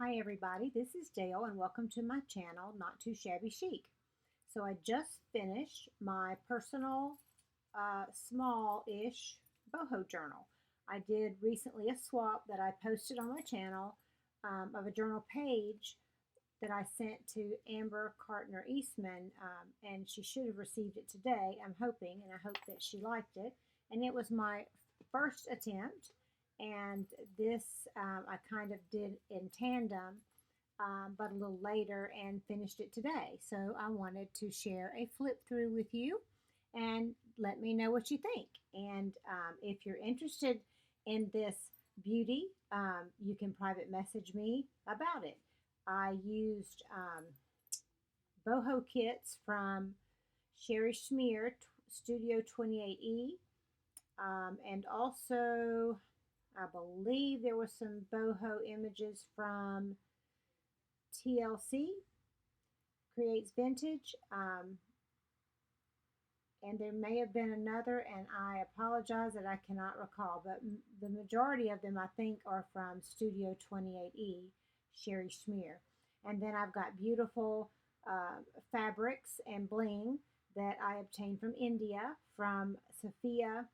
Hi everybody, this is Dale and welcome to my channel, Not Too Shabby Chic. So I just finished my personal small-ish boho journal. I did recently a swap that I posted on my channel of a journal page that I sent to Amber Cartner Eastman, and she should have received it today, I'm hoping, and I hope that she liked it. And it was my first attempt, and this I kind of did in tandem, but a little later, and finished it today. So I wanted to share a flip through with you and let me know what you think. And if you're interested in this beauty, you can private message me about it. I used boho kits from Sherry Schmier Studio 28E, and also I believe there were some boho images from TLC Creates Vintage, and there may have been another, and I apologize that I cannot recall, but the majority of them I think are from Studio 28E, Sherry Schmier. And then I've got beautiful fabrics and bling that I obtained from India, from Sophia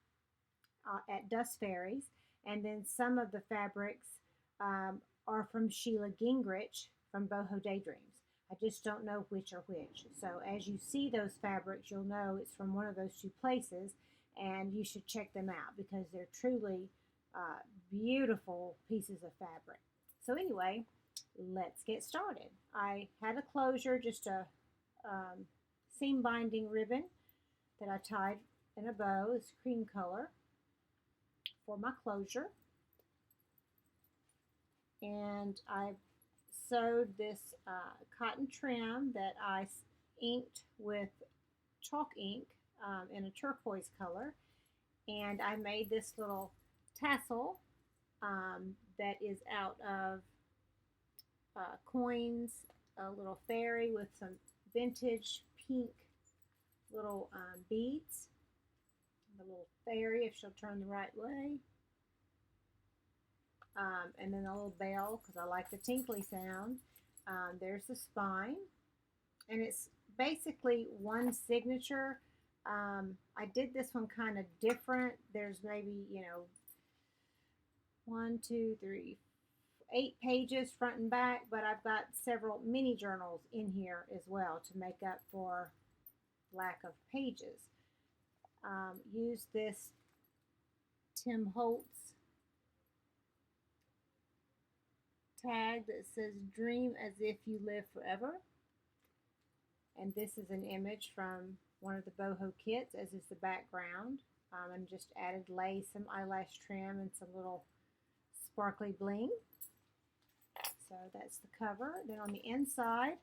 at Dust Fairies. And then some of the fabrics are from Sheila Gringrich from Boho Daydreams. I just don't know which are which. So as you see those fabrics, you'll know it's from one of those two places, and you should check them out because they're truly beautiful pieces of fabric. So anyway, let's get started. I had a closure, just a seam binding ribbon that I tied in a bow. It's cream color for my closure. And I sewed this cotton trim that I inked with chalk ink in a turquoise color, and I made this little tassel that is out of coins, a little fairy with some vintage pink little beads, the little fairy if she'll turn the right way. And then a little bell because I like the tinkly sound. There's the spine, and it's basically one signature. I did this one kind of different. There's maybe, 1, 2, 3, 8 pages front and back, but I've got several mini journals in here as well to make up for lack of pages. Use this Tim Holtz tag that says dream as if you live forever, and this is an image from one of the boho kits, as is the background, and just added lace, some eyelash trim, and some little sparkly bling. So that's the cover. Then on the inside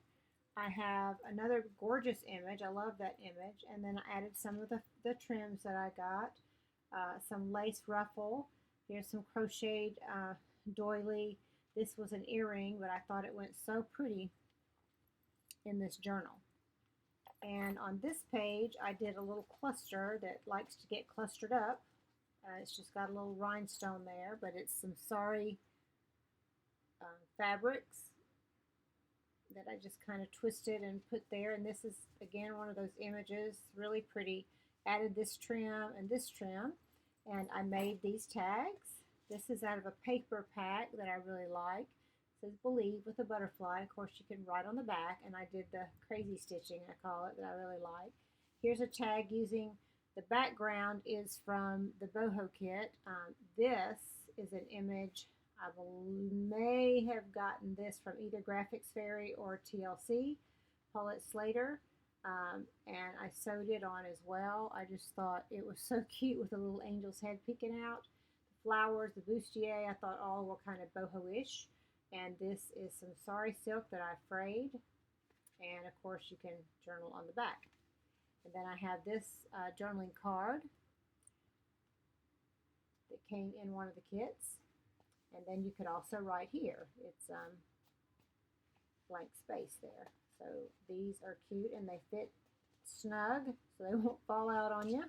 I have another gorgeous image. I love that image. And then I added some of the trims that I got, some lace ruffle. Here's some crocheted doily. This was an earring, but I thought it went so pretty in this journal. And on this page, I did a little cluster that likes to get clustered up. It's just got a little rhinestone there, but it's some sari fabrics that I just kind of twisted and put there. And this is, again, one of those images, really pretty. Added this trim and this trim, and I made these tags. This is out of a paper pack that I really like. It says Believe with a butterfly. Of course, you can write on the back, and I did the crazy stitching, I call it, that I really like. Here's a tag using the background is from the boho kit. This is an image. I may have gotten this from either Graphics Fairy or TLC, Paulette Slater. And I sewed it on as well. I just thought it was so cute with a little angel's head peeking out. Flowers, the bustier, I thought all were kind of boho-ish. And this is some sari silk that I frayed. And of course you can journal on the back. And then I have this journaling card that came in one of the kits. And then you could also write here. It's blank space there. So these are cute and they fit snug so they won't fall out on you.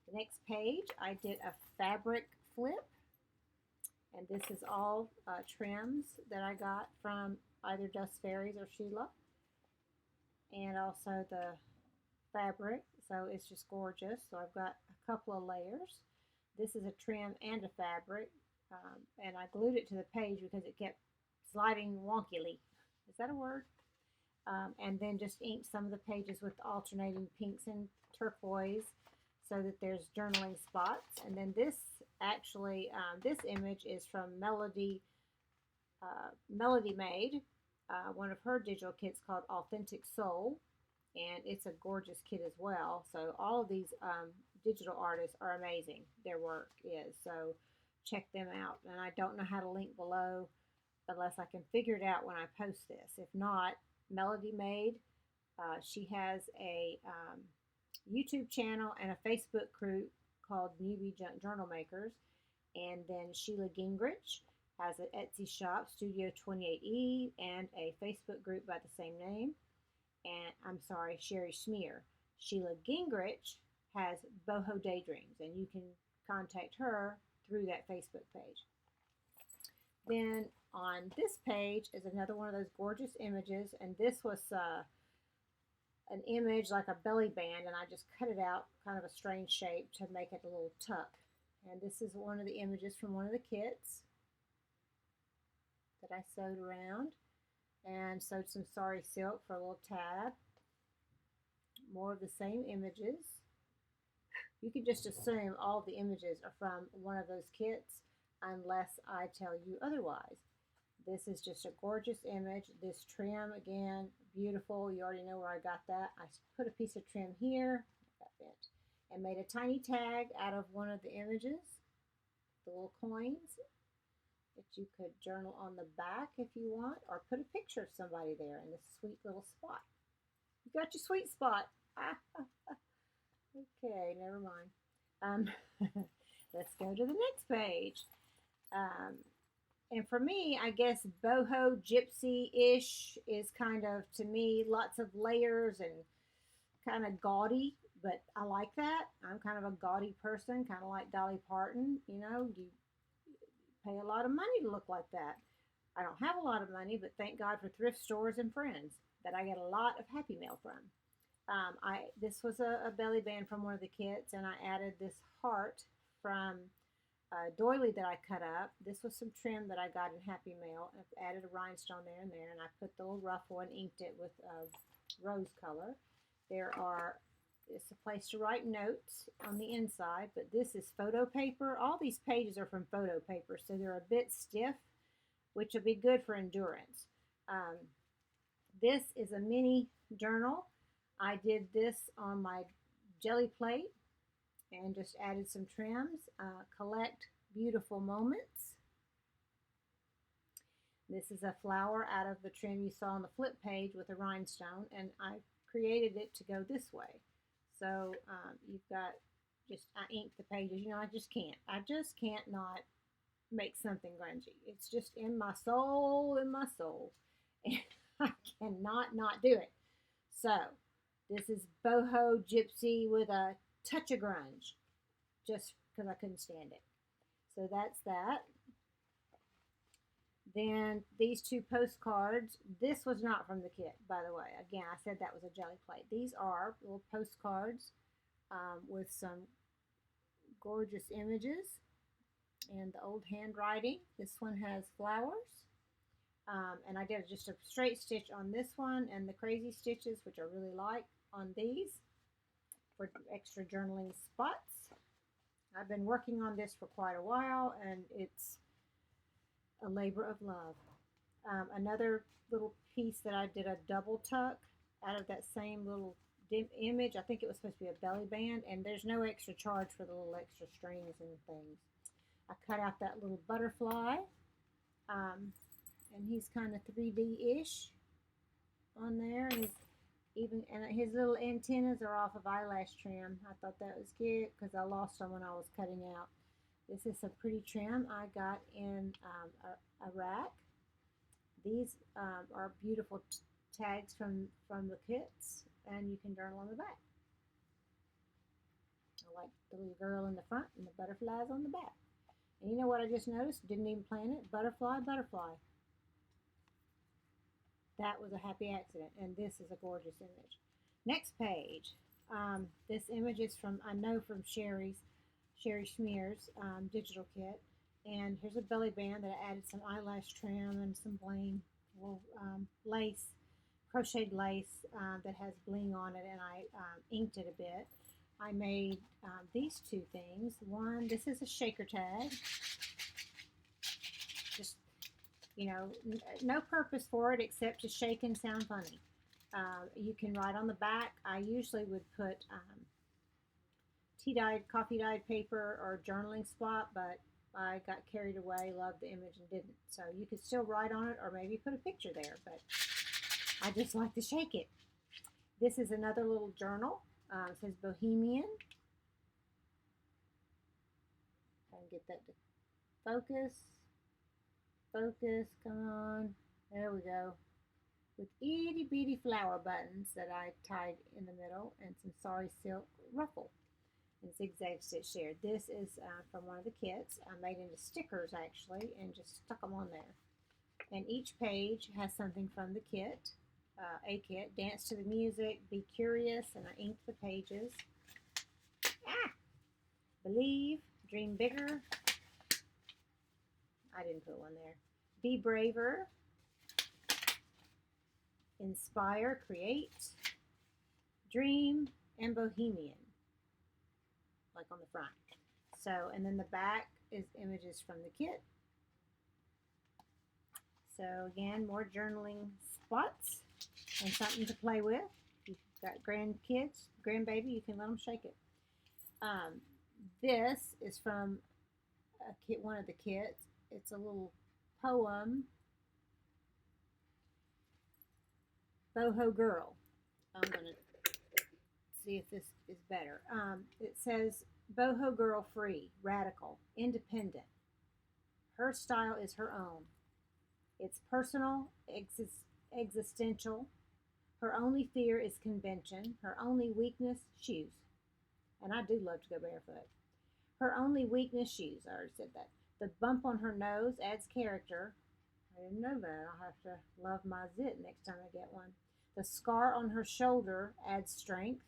The next page, I did a fabric flip, And this is all trims that I got from either Dust Fairies or Sheila. And also the fabric, so it's just gorgeous. So I've got a couple of layers. This is a trim and a fabric, and I glued it to the page because it kept sliding wonkily. Is that a word? And then just inked some of the pages with alternating pinks and turquoise so that there's journaling spots. And then this actually, this image is from Melody Made, one of her digital kits called Authentic Soul, and it's a gorgeous kit as well. So all of these digital artists are amazing. Their work is, so check them out. And I don't know how to link below unless I can figure it out when I post this. If not, Melody Made, she has a YouTube channel and a Facebook group called Newbie Journal Makers. And then Sheila Gringrich has an Etsy shop, Studio 28E, and a Facebook group by the same name. And I'm sorry, Sherry Schmear. Sheila Gringrich has Boho Daydreams, and you can contact her through that Facebook page. Then on this page is another one of those gorgeous images, and this was an image like a belly band, and I just cut it out kind of a strange shape to make it a little tuck. And this is one of the images from one of the kits that I sewed around, and sewed some sari silk for a little tab. More of the same images. You can just assume all the images are from one of those kits unless I tell you otherwise. This is just a gorgeous image. This trim, again, beautiful. You already know where I got that. I put a piece of trim here, got bent, and made a tiny tag out of one of the images, the little coins, that you could journal on the back if you want, or put a picture of somebody there in this sweet little spot. You got your sweet spot. Okay, never mind. Let's go to the next page. And for me, I guess boho gypsy-ish is kind of, to me, lots of layers and kind of gaudy, but I like that. I'm kind of a gaudy person, kind of like Dolly Parton. You know, you pay a lot of money to look like that. I don't have a lot of money, but thank God for thrift stores and friends that I get a lot of happy mail from. This was a belly band from one of the kits, and I added this heart from doily that I cut up. This was some trim that I got in Happy Mail. I've added a rhinestone there and there, and I put the little ruffle and inked it with rose color. It's a place to write notes on the inside, but this is photo paper. All these pages are from photo paper, so they're a bit stiff, which will be good for endurance. This is a mini journal. I did this on my jelly plate and just added some trims. Collect beautiful moments. This is a flower out of the trim you saw on the flip page with a rhinestone, and I created it to go this way. So you've got I inked the pages. You know, I just can't not make something grungy. It's just in my soul, and I cannot not do it. So this is boho gypsy with a touch of grunge, just because I couldn't stand it. So that's that. Then these two postcards. This was not from the kit, by the way. Again, I said that was a jelly plate. These are little postcards with some gorgeous images and the old handwriting. This one has flowers. And I did just a straight stitch on this one and the crazy stitches, which I really like, on these for extra journaling spots. I've been working on this for quite a while, and it's a labor of love. Another little piece that I did a double tuck out of that same little image. I think it was supposed to be a belly band, and there's no extra charge for the little extra strings and things. I cut out that little butterfly, and he's kind of 3D-ish on there, and his little antennas are off of eyelash trim. I thought that was cute because I lost them when I was cutting out. This is a pretty trim I got in a rack. These are beautiful tags from the kits, and you can journal on the back. I like the little girl in the front and the butterflies on the back. And you know what I just noticed? Didn't even plan it. Butterfly, butterfly. That was a happy accident. And this is a gorgeous image. Next page. This image is from, I know, from Sherry Schmear's digital kit. And here's a belly band that I added some eyelash trim and some bling, little lace, crocheted lace that has bling on it, and I inked it a bit. I made these two things. One, this is a shaker tag. Just, you know, no purpose for it except to shake and sound funny. You can write on the back. I usually would put tea-dyed, coffee-dyed paper or journaling spot, but I got carried away, loved the image, and didn't. So you could still write on it or maybe put a picture there, but I just like to shake it. This is another little journal. It says Bohemian. Try and get that to focus. Focus, come on. There we go. With itty bitty flower buttons that I tied in the middle and some sari silk ruffle and zigzag stitch there. This is from one of the kits. I made into stickers actually and just stuck them on there. And each page has something from the kit. A kit, dance to the music, be curious, and I inked the pages. Believe, dream bigger. I didn't put one there. Be braver, inspire, create, dream, and bohemian, like on the front. So, and then the back is images from the kit. So again, more journaling spots and something to play with. You've got grandkids, grandbaby, you can let them shake it. This is from a kit, one of the kits. It's a little poem, Boho Girl. I'm going to see if this is better. It says, Boho Girl free, radical, independent. Her style is her own. It's personal, existential. Her only fear is convention. Her only weakness, shoes. And I do love to go barefoot. Her only weakness, shoes. I already said that. The bump on her nose adds character. I didn't know that. I'll have to love my zit next time I get one. The scar on her shoulder adds strength.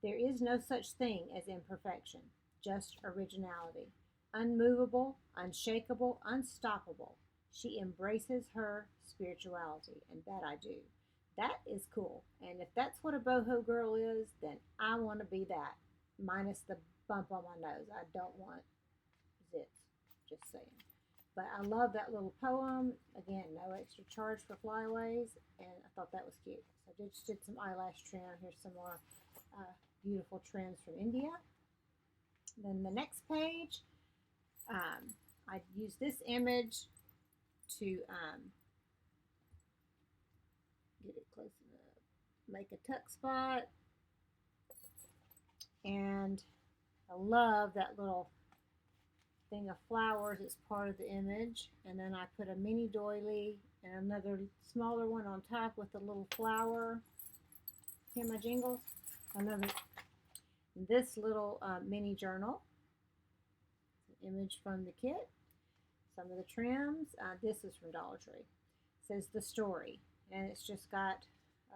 There is no such thing as imperfection, just originality. Unmovable, unshakable, unstoppable. She embraces her spirituality, and that I do. That is cool. And if that's what a boho girl is, then I want to be that, minus the bump on my nose. I don't want zits, just saying. But I love that little poem. Again, no extra charge for flyaways, and I thought that was cute. So I just did some eyelash trim. Here's some more beautiful trims from India. Then the next page, I used this image to get it close enough, make a tuck spot, and I love that little thing of flowers. It's part of the image, and then I put a mini doily and another smaller one on top with a little flower. Hear my jingles? Another. This little mini journal, an image from the kit. Some of the trims. This is from Dollar Tree. It says The Story, and it's just got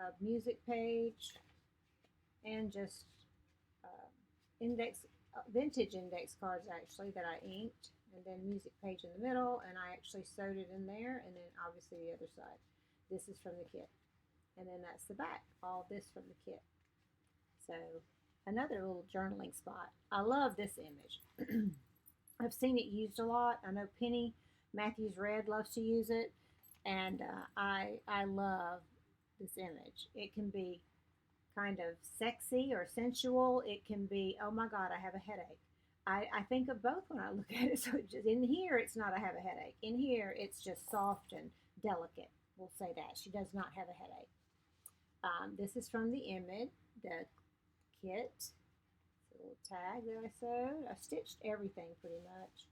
a music page and just vintage index cards actually that I inked, and then music page in the middle, and I actually sewed it in there, and then obviously the other side. This is from the kit, and then that's the back. All this from the kit. So another little journaling spot. I love this image. I've seen it used a lot. I know Penny Matthews Red loves to use it, and I love this image. It can be kind of sexy or sensual. It can be, oh my God, I have a headache. I think of both when I look at it. So just in here, it's not I have a headache. In here, it's just soft and delicate. We'll say that. She does not have a headache. This is from the image, the kit. It's a little tag that I sewed. I stitched everything pretty much.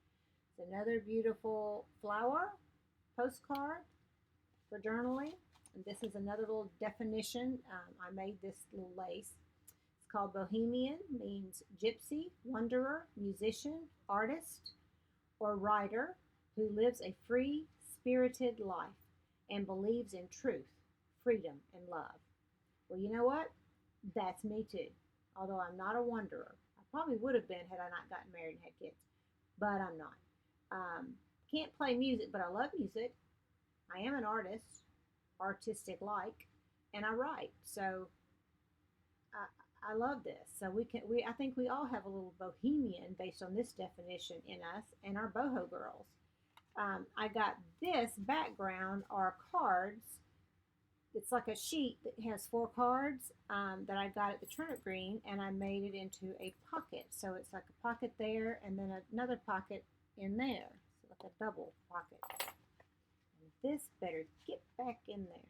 It's another beautiful flower postcard for journaling. And this is another little definition. I made this little lace. It's called Bohemian, means gypsy, wanderer, musician, artist, or writer who lives a free, spirited life and believes in truth, freedom, and love. Well, you know what? That's me too. Although I'm not a wanderer. I probably would have been had I not gotten married and had kids, but I'm not. Um, can't play music, but I love music. I am an artist, artistic like, and I write. So I love this. So I think we all have a little bohemian based on this definition in us and our boho girls. I got this background are cards. It's like a sheet that has 4 cards that I got at the turnip green, and I made it into a pocket. So it's like a pocket there, and then another pocket in there. So like a double pocket. And this better get back in there.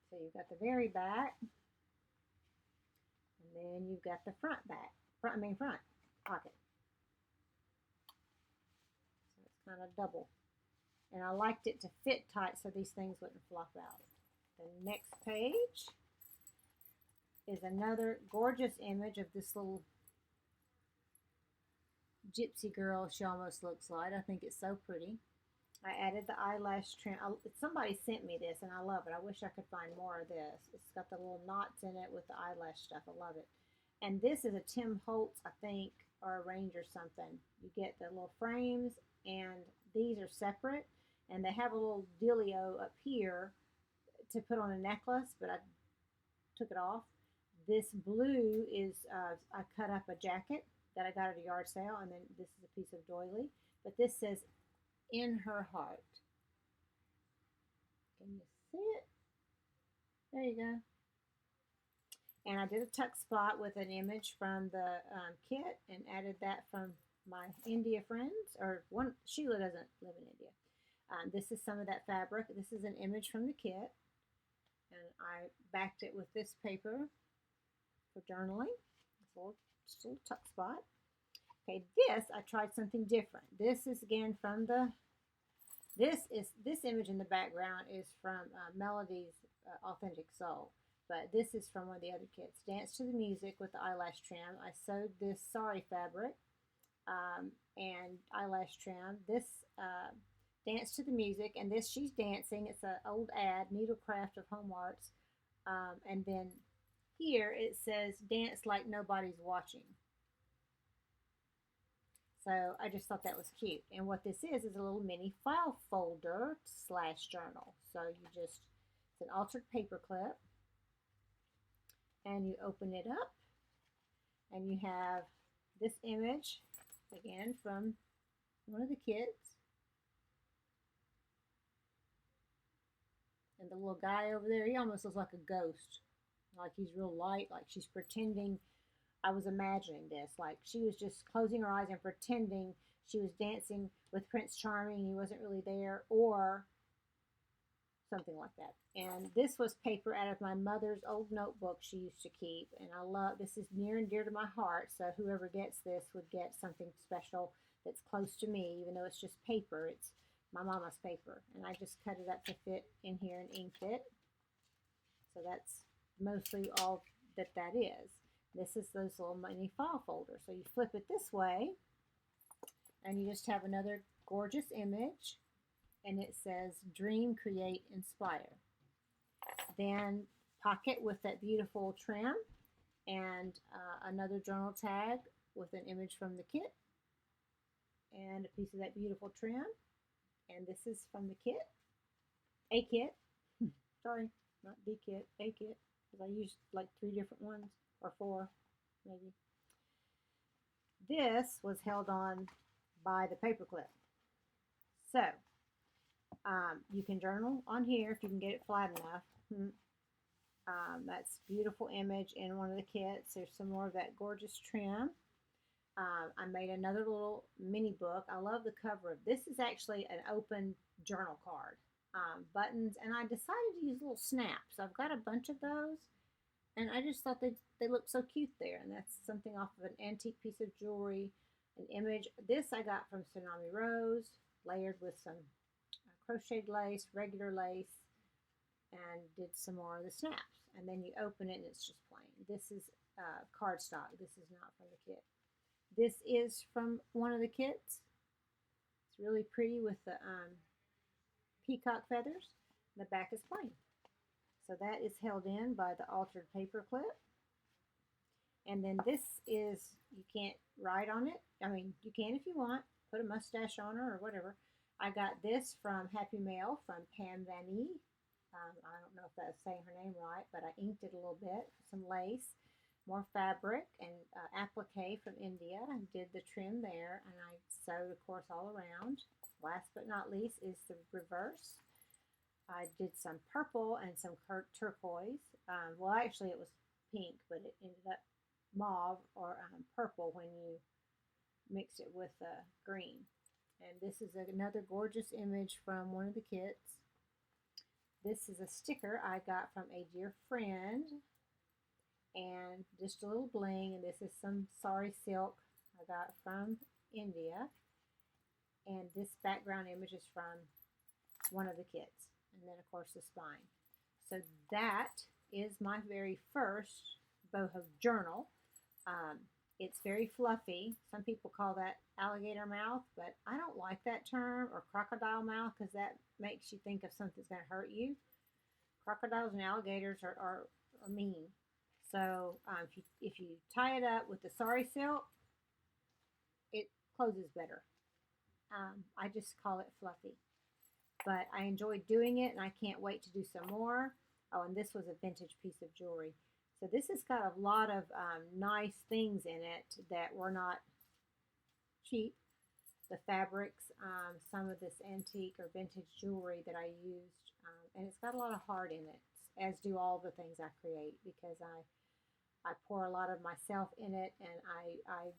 So you've got the very back, and then you've got the front pocket. So it's kind of double. And I liked it to fit tight so these things wouldn't flop out. The next page is another gorgeous image of this little gypsy girl she almost looks like. I think it's so pretty. I added the eyelash trim. Somebody sent me this and I love it. I wish I could find more of this. It's got the little knots in it with the eyelash stuff. I love it. And this is a Tim Holtz, I think, or a Range or something. You get the little frames, and these are separate. And they have a little dealio up here to put on a necklace, but I took it off. This blue is, I cut up a jacket that I got at a yard sale, and then this is a piece of doily. But this says, in her heart. Can you see it? There you go. And I did a tuck spot with an image from the kit and added that from my India friends, or one, Sheila doesn't live in India. This is some of that fabric. This is an image from the kit. And I backed it with this paper for journaling. Just a little tuck spot. Okay, this, I tried something different. This is again from this image in the background is from Melody's Authentic Soul. But this is from one of the other kits. Dance to the music with the eyelash trim. I sewed this sari fabric and eyelash trim. This Dance to the Music, and this she's dancing. It's an old ad, Needlecraft of Home Arts. And then here it says, dance like nobody's watching. So I just thought that was cute. And what this is a little mini file folder / journal. So it's an altered paper clip. And you open it up, and you have this image, again, from one of the kits. And the little guy over there, he almost looks like a ghost. Like he's real light, like she's pretending. I was imagining this, like she was just closing her eyes and pretending she was dancing with Prince Charming and he wasn't really there, or something like that. And this was paper out of my mother's old notebook she used to keep, and I love, this is near and dear to my heart, so whoever gets this would get something special that's close to me, even though it's just paper. It's my mama's paper, and I just cut it up to fit in here and inked it. So that's mostly all that is. This is those little mini file folders. So you flip it this way, and you just have another gorgeous image, and it says, dream, create, inspire. Then pocket with that beautiful trim, and another journal tag with an image from the kit, and a piece of that beautiful trim. And this is from the kit, a kit, sorry, not the kit, a kit, because I used like 3 different ones, or 4 maybe. This was held on by the paper clip. So you can journal on here if you can get it flat enough. That's a beautiful image in one of the kits. There's some more of that gorgeous trim. I made another little mini book. I love the cover of this. Is actually an open journal card, buttons, and I decided to use little snaps. I've got a bunch of those, and I just thought they look so cute there. And that's something off of an antique piece of jewelry, an image. This I got from Tsunami Rose, layered with some crocheted lace, regular lace, and did some more of the snaps. And then you open it, and it's just plain. This is cardstock. This is not from the kit. This is from one of the kits. It's really pretty with the peacock feathers. The back is plain. So that is held in by the altered paper clip. And then this is, you can't write on it. I mean, you can if you want. Put a mustache on her or whatever. I got this from Happy Mail from Pam Vanny. I don't know if that's saying her name right, but I inked it a little bit. Some lace, more fabric, and applique from India. I did the trim there, and I sewed, of course, all around. Last but not least is the reverse. I did some purple and some turquoise. Well, actually, it was pink, but it ended up mauve or purple when you mix it with green. And this is another gorgeous image from one of the kits. This is a sticker I got from a dear friend, and just a little bling, and this is some sari silk I got from India, and this background image is from one of the kits, and then of course the spine. So that is my very first boho journal. It's very fluffy. Some people call that alligator mouth, but I don't like that term, or crocodile mouth, because that makes you think of something's going to hurt you. Crocodiles and alligators are mean. So if you tie it up with the sari silk, it closes better. I just call it fluffy. But I enjoyed doing it, and I can't wait to do some more. Oh, and this was a vintage piece of jewelry. So this has got a lot of nice things in it that were not cheap. The fabrics, some of this antique or vintage jewelry that I used, and it's got a lot of heart in it, as do all the things I create, because I pour a lot of myself in it, and I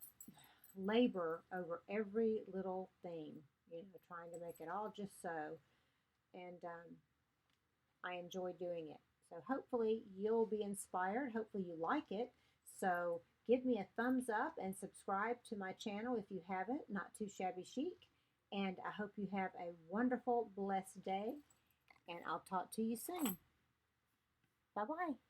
labor over every little thing, trying to make it all just so, and I enjoy doing it. So hopefully you'll be inspired. Hopefully you like it. So give me a thumbs up and subscribe to my channel if you haven't, Not Too Shabby Chic. And I hope you have a wonderful, blessed day. And I'll talk to you soon. Bye-bye.